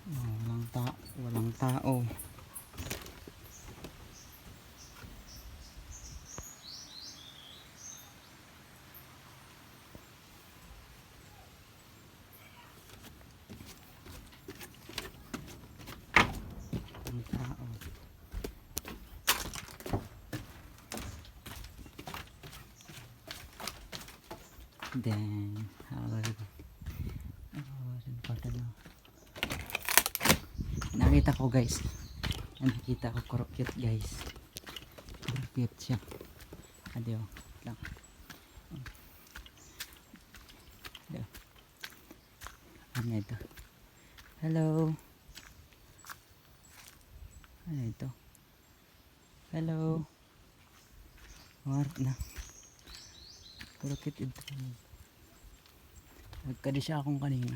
Walang tao. Walang tao. Then, nakita ko guys. Nakita ko cute guys. Cute siya. Adiyo. Lang. Adiyo. Ano ito? Hello. Ano ito? Hello. Warap na. Pero cute ito. Nagkadi siya akong kanina.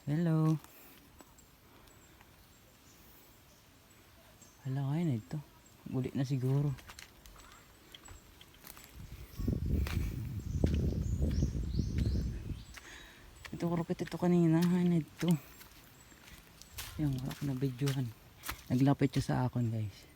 Hello. Hala kaya na ito. Uli na siguro. Ito kurupit ito kanina. Ano ito? Yung wala ko na videohan. Naglapit siya sa akin guys.